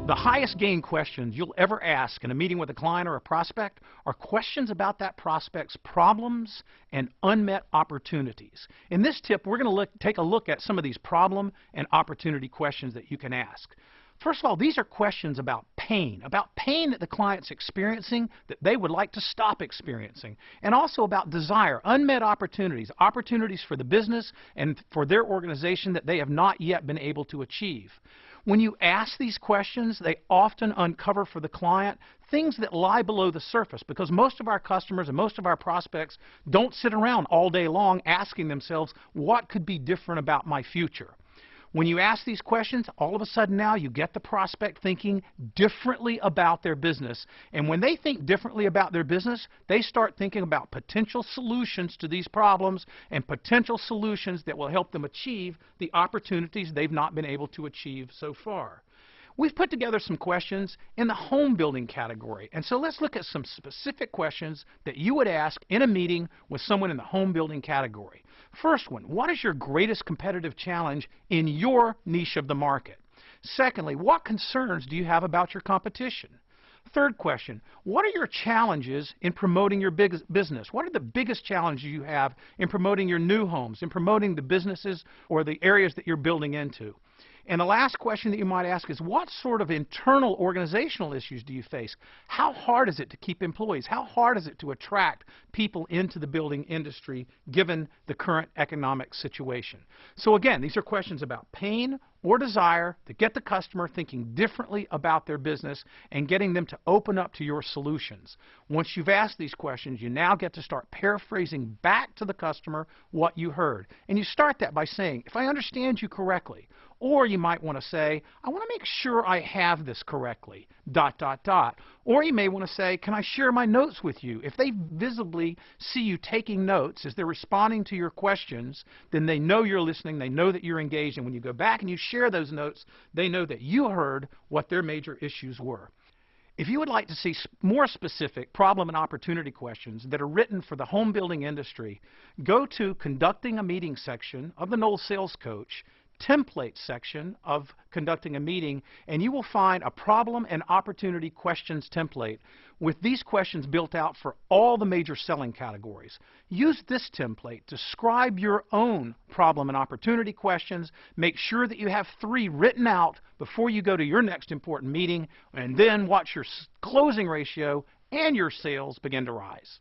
The highest gain questions you'll ever ask in a meeting with a client or a prospect are questions about that prospect's problems and unmet opportunities. In this tip, we're going to take a look at some of these problem and opportunity questions that you can ask. First of all, these are questions about pain that the client's experiencing that they would like to stop experiencing, and also about desire, unmet opportunities, opportunities for the business and for their organization that they have not yet been able to achieve. When you ask these questions, they often uncover for the client things that lie below the surface, because most of our customers and most of our prospects don't sit around all day long asking themselves, what could be different about my future? When you ask these questions, all of a sudden now you get the prospect thinking differently about their business. And when they think differently about their business, they start thinking about potential solutions to these problems and potential solutions that will help them achieve the opportunities they've not been able to achieve so far. We've put together some questions in the home building category. And so let's look at some specific questions that you would ask in a meeting with someone in the home building category. First one, what is your greatest competitive challenge in your niche of the market? Secondly, what concerns do you have about your competition? Third question, what are your challenges in promoting your business? What are the biggest challenges you have in promoting your new homes, in promoting the businesses or the areas that you're building into? And the last question that you might ask is, what sort of internal organizational issues do you face? How hard is it to keep employees? How hard is it to attract people into the building industry given the current economic situation? So again, these are questions about pain or desire to get the customer thinking differently about their business and getting them to open up to your solutions. Once you've asked these questions, you now get to start paraphrasing back to the customer what you heard. And you start that by saying, if I understand you correctly, or you might want to say, I want to make sure I have this correctly, ... Or you may want to say, can I share my notes with you? If they visibly see you taking notes as they're responding to your questions, then they know you're listening, they know that you're engaged, and when you go back and you share those notes, they know that you heard what their major issues were. If you would like to see more specific problem and opportunity questions that are written for the home building industry, go to Conducting a Meeting section of the Knowles Sales Coach, Template section of Conducting a Meeting, and you will find a problem and opportunity questions template with these questions built out for all the major selling categories. Use this template to scribe your own problem and opportunity questions. Make sure that you have 3 written out before you go to your next important meeting, and then watch your closing ratio and your sales begin to rise.